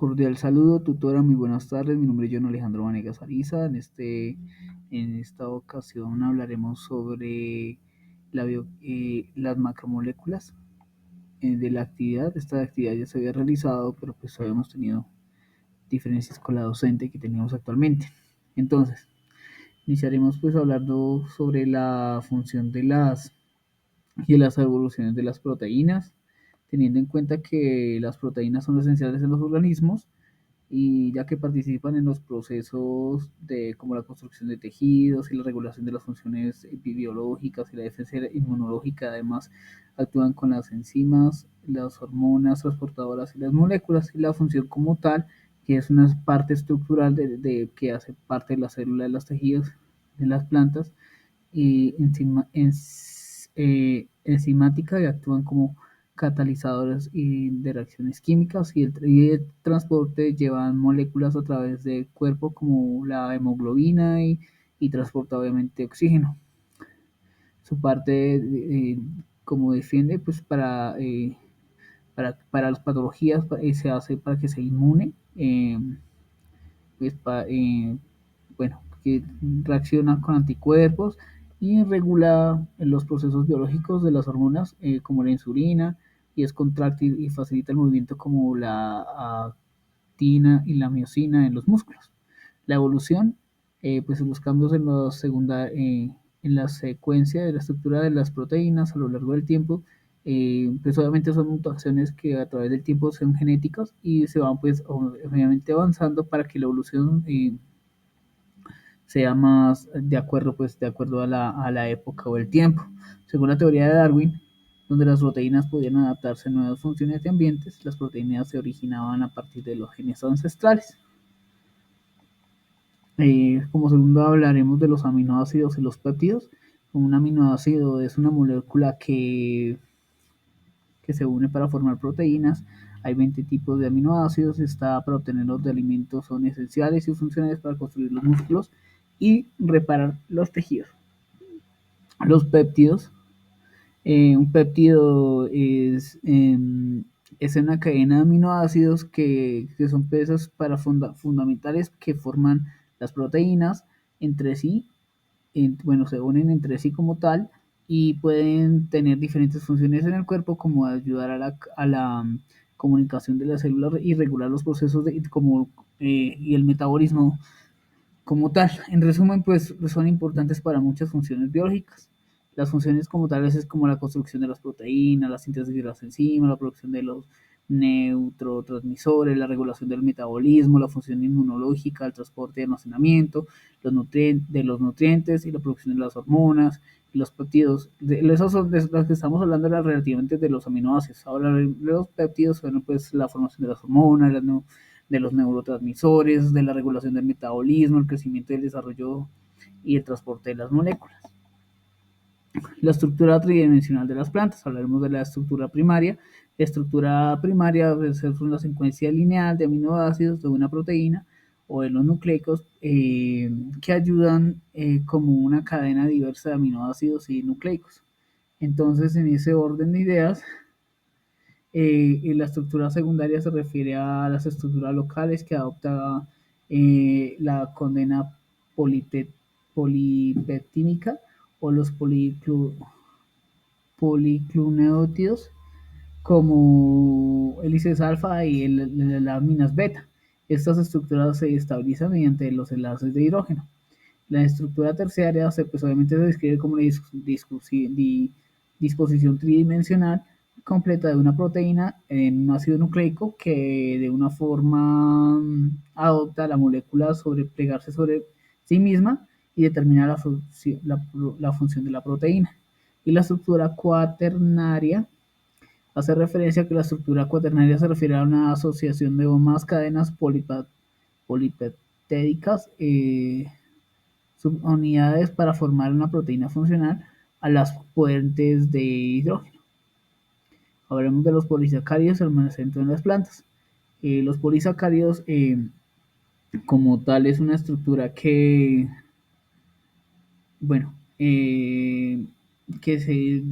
Cordial saludo, tutora, muy buenas tardes. Mi nombre es John Alejandro Vanegas Ariza. En esta ocasión hablaremos sobre las macromoléculas de la actividad. Esta actividad ya se había realizado, pero pues habíamos tenido diferencias con la docente que teníamos actualmente. Entonces, iniciaremos pues hablando sobre la función de las evoluciones de las proteínas, teniendo en cuenta que las proteínas son esenciales en los organismos y ya que participan en los procesos de como la construcción de tejidos y la regulación de las funciones biológicas y la defensa inmunológica. Además actúan con las enzimas, las hormonas transportadoras y las moléculas, y la función como tal, que es una parte estructural que hace parte de la célula de los tejidos de las plantas, y enzimática, y actúan como catalizadores de reacciones químicas, y el transporte llevan moléculas a través del cuerpo como la hemoglobina, y transporta obviamente oxígeno. Su parte, como defiende, pues para las patologías, se hace para que sea inmune, pues, bueno, que reacciona con anticuerpos y regula los procesos biológicos de las hormonas, como la insulina, y es contráctil y facilita el movimiento como la actina y la miocina en los músculos. La evolución, pues los cambios en la secuencia de la estructura de las proteínas a lo largo del tiempo, pues obviamente son mutaciones que a través del tiempo son genéticas y se van pues obviamente avanzando para que la evolución sea más de acuerdo a la época o el tiempo. Según la teoría de Darwin, donde las proteínas podían adaptarse a nuevas funciones de ambientes, las proteínas se originaban a partir de los genes ancestrales. Como segundo hablaremos de los aminoácidos y los péptidos. Un aminoácido es una molécula que se une para formar proteínas. Hay 20 tipos de aminoácidos. Para obtenerlos de alimentos, son esenciales y funcionales para construir los músculos y reparar los tejidos. Los péptidos. Un péptido es una cadena de aminoácidos que son piezas fundamentales que forman las proteínas entre sí. Bueno, se unen entre sí como tal, y pueden tener diferentes funciones en el cuerpo, como ayudar a la comunicación de las células y regular los procesos y el metabolismo como tal. En resumen, pues son importantes para muchas funciones biológicas. Las funciones como tales es como la construcción de las proteínas, la síntesis de las enzimas, la producción de los neurotransmisores, la regulación del metabolismo, la función inmunológica, el transporte y almacenamiento, de los nutrientes y la producción de las hormonas, los péptidos. Esos son de los que estamos hablando relativamente de los aminoácidos. Ahora los péptidos son pues la formación de las hormonas, de los neurotransmisores, de la regulación del metabolismo, el crecimiento y el desarrollo y el transporte de las moléculas. La estructura tridimensional de las plantas. Hablaremos de la estructura primaria. La estructura primaria es una secuencia lineal de aminoácidos de una proteína o de los nucleicos, que ayudan como una cadena diversa de aminoácidos y nucleicos. Entonces, en ese orden de ideas, y la estructura secundaria se refiere a las estructuras locales que adopta la condena polipeptímica o los policluneutídeos, como hélices alfa y las minas beta. Estas estructuras se estabilizan mediante los enlaces de hidrógeno. La estructura terciaria pues obviamente se describe como la disposición tridimensional completa de una proteína en un ácido nucleico, que de una forma adopta la molécula sobre plegarse sobre sí misma y determina la función de la proteína. Y la estructura cuaternaria hace referencia a que la estructura cuaternaria se refiere a una asociación de más cadenas polipeptídicas, subunidades para formar una proteína funcional a las puentes de hidrógeno. Hablaremos de los polisacáridos, el centro en las plantas. Los polisacáridos, como tal, es una estructura que, bueno, que se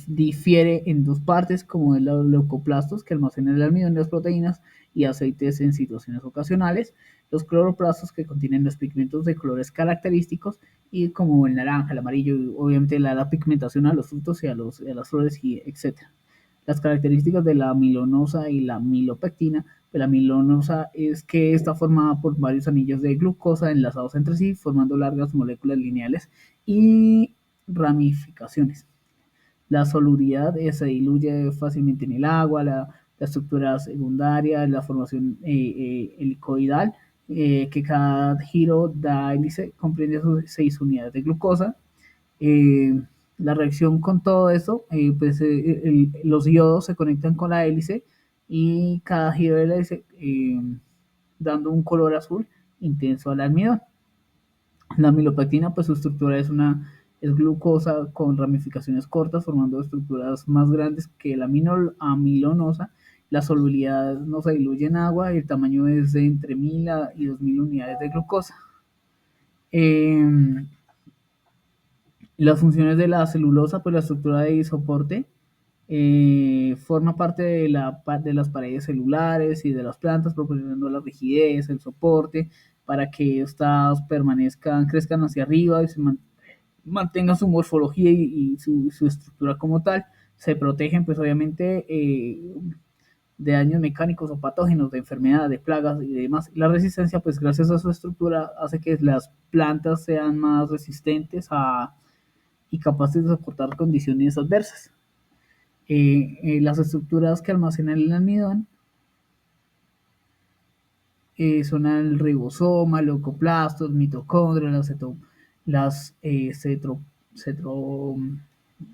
difiere en dos partes, como es los leucoplastos, que almacenan el almidón y las proteínas y aceites en situaciones ocasionales, los cloroplastos, que contienen los pigmentos de colores característicos, y como el naranja, el amarillo, y obviamente la pigmentación a los frutos y a las flores, y etc. Las características de la milonosa y la milopectina. De la milonosa es que está formada por varios anillos de glucosa enlazados entre sí, formando largas moléculas lineales y ramificaciones. La solubilidad se diluye fácilmente en el agua, la estructura secundaria, la formación helicoidal, que cada giro da hélice comprende sus 6 unidades de glucosa. Eh, la reacción con todo esto, pues los iodos se conectan con la hélice y cada giro de la hélice dando un color azul intenso al almidón. La amilopectina, pues su estructura es glucosa con ramificaciones cortas, formando estructuras más grandes que la amilonosa. La solubilidad no se diluye en agua y el tamaño es de entre 1000 y 2000 unidades de glucosa. Eh, las funciones de la celulosa, pues la estructura de soporte forma parte de las paredes celulares y de las plantas, proporcionando la rigidez, el soporte, para que estas crezcan hacia arriba y mantengan su morfología y su estructura como tal. Se protegen, pues obviamente, de daños mecánicos o patógenos, de enfermedades, de plagas y demás. La resistencia, pues gracias a su estructura, hace que las plantas sean más resistentes y capaces de soportar condiciones adversas. Las estructuras que almacenan el almidón son el ribosoma, el leucoplastos, mitocondria, las cetro,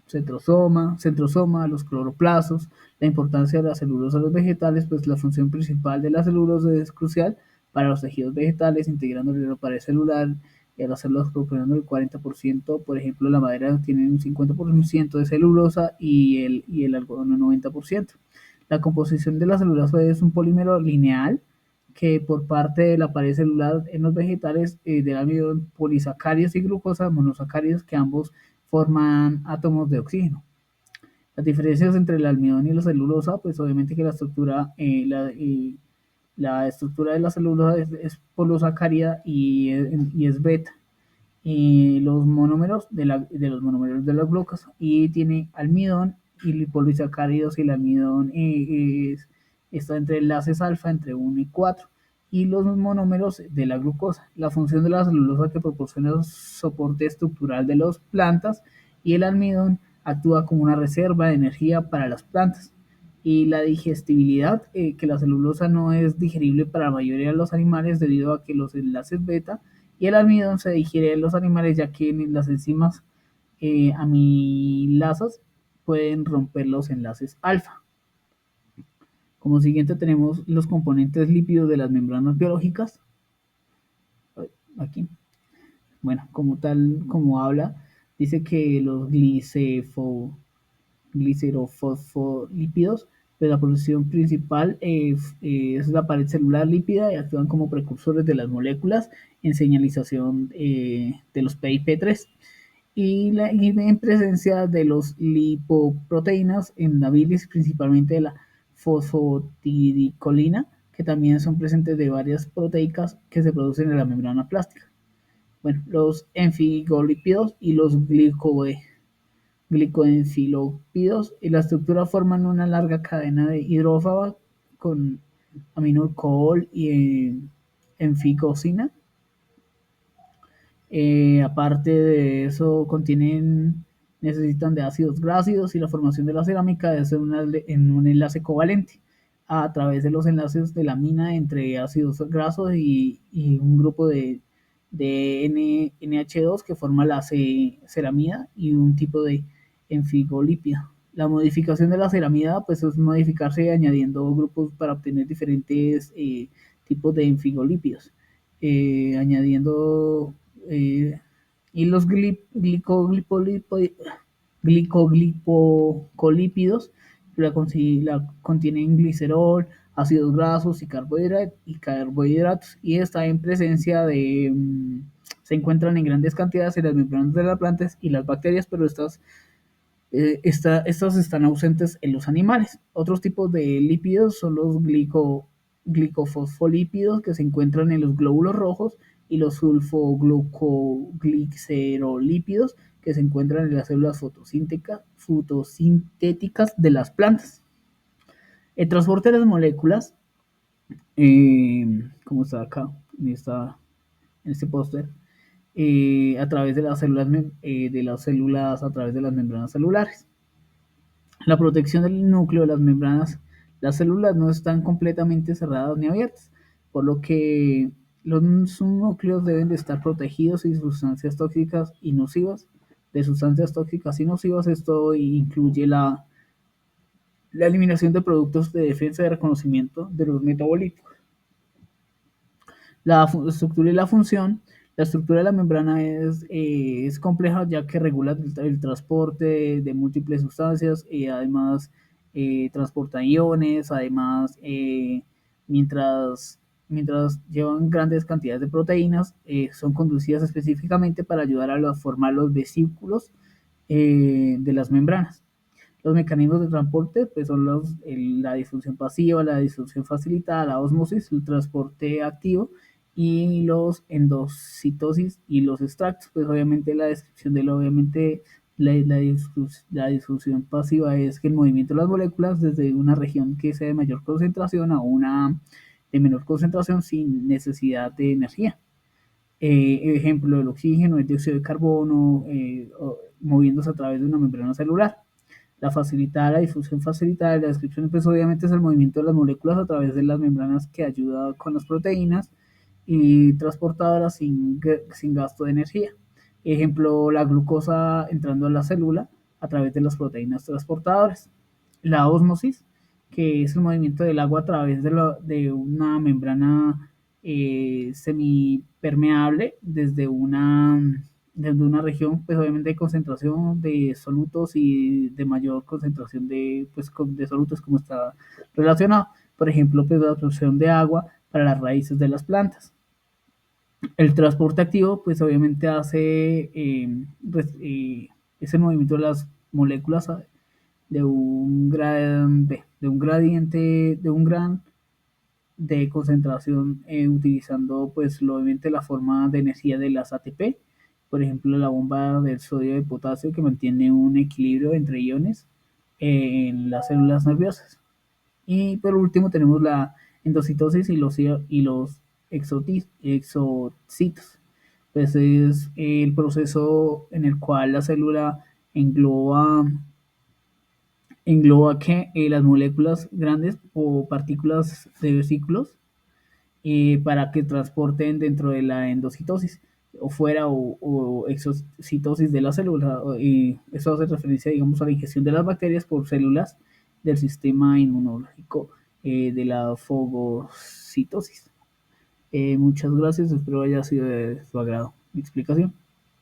centrosoma, los cloroplastos. La importancia de la celulosa en los vegetales, pues la función principal de la celulosa es crucial para los tejidos vegetales, integrando la pared celular y al hacerlo proporcionando el 40%. Por ejemplo, la madera tiene un 50% de celulosa y el algodón un 90%. La composición de la celulosa es un polímero lineal que por parte de la pared celular en los vegetales del almidón, polisacáridos y glucosa, monosacáridos, que ambos forman átomos de oxígeno. Las diferencias entre el almidón y la celulosa, pues obviamente que la estructura de la celulosa es polosacárida y es beta. Y los monómeros de los monómeros de la glucosa, y tiene almidón y polisacáridos, y el almidón está entre enlaces alfa entre 1 y 4, y los monómeros de la glucosa. La función de la celulosa, que proporciona el soporte estructural de las plantas, y el almidón actúa como una reserva de energía para las plantas. Y la digestibilidad, que la celulosa no es digerible para la mayoría de los animales debido a que los enlaces beta y el almidón se digiere en los animales, ya que las enzimas amilasas pueden romper los enlaces alfa. Como siguiente tenemos los componentes lípidos de las membranas biológicas. Aquí. Bueno, como tal, como habla, dice que los glicerofosfolípidos, pero la producción principal es la pared celular lípida y actúan como precursores de las moléculas en señalización de los PIP3 y en presencia de los lipoproteínas en la bilis, principalmente de la fosfatidicolina, que también son presentes de varias proteicas que se producen en la membrana plástica. Bueno, los enfigolípidos y los glicoenfilópidos y la estructura forman una larga cadena de hidrófaba con aminalcohol y enficosina. Aparte de eso, necesitan de ácidos grasos, y la formación de la cerámica es en un enlace covalente a través de los enlaces de la mina entre ácidos grasos y un grupo de NH2 que forma la ceramida y un tipo de enfigolípido. La modificación de la ceramida, pues, es modificarse añadiendo grupos para obtener diferentes tipos de enfigolípidos, añadiendo y los glicoglicolípidos contienen glicerol, ácidos grasos y carbohidratos, y está en presencia de Se encuentran en grandes cantidades en las membranas de las plantas y las bacterias, pero estas están ausentes en los animales. Otros tipos de lípidos son los glicofosfolípidos que se encuentran en los glóbulos rojos y los sulfoglucoglicerolípidos que se encuentran en las células fotosintéticas de las plantas. El transporte de las moléculas, como está acá en este póster, a través de las células, a través de las membranas celulares. La protección del núcleo de las membranas, las células no están completamente cerradas ni abiertas, por lo que los núcleos deben de estar protegidos de sustancias tóxicas y nocivas. Esto incluye la eliminación de productos de defensa y reconocimiento de los metabolitos. La estructura y la función. La estructura de la membrana es compleja ya que regula el transporte de múltiples sustancias y además transporta iones, además mientras llevan grandes cantidades de proteínas, son conducidas específicamente para ayudar a formar los vesículos de las membranas. Los mecanismos de transporte pues, son la difusión pasiva, la difusión facilitada, la ósmosis, el transporte activo y los endocitosis y los extractos. Pues obviamente la descripción obviamente la difusión pasiva es que el movimiento de las moléculas desde una región que sea de mayor concentración a una de menor concentración sin necesidad de energía. Ejemplo, el oxígeno, el dióxido de carbono, moviéndose a través de una membrana celular. La difusión facilitada, la descripción, pues obviamente es el movimiento de las moléculas a través de las membranas que ayuda con las proteínas y transportadoras sin gasto de energía. Ejemplo, la glucosa entrando a la célula a través de las proteínas transportadoras. La ósmosis, que es el movimiento del agua a través de una membrana semipermeable desde una región, pues obviamente de concentración de solutos y de mayor concentración de solutos como está relacionado. Por ejemplo, pues la absorción de agua para las raíces de las plantas. El transporte activo, pues obviamente es el movimiento de las moléculas de un gran de concentración utilizando pues obviamente la forma de energía de las ATP, por ejemplo la bomba del sodio y potasio que mantiene un equilibrio entre iones en las células nerviosas. Y por último tenemos la endocitosis y los exocitos. Pues es el proceso en el cual la célula engloba que las moléculas grandes o partículas de vesículos para que transporten dentro de la endocitosis o fuera o exocitosis de la célula. Y eso hace referencia, digamos, a la ingestión de las bacterias por células del sistema inmunológico de la fagocitosis. Muchas gracias, espero haya sido de su agrado mi explicación.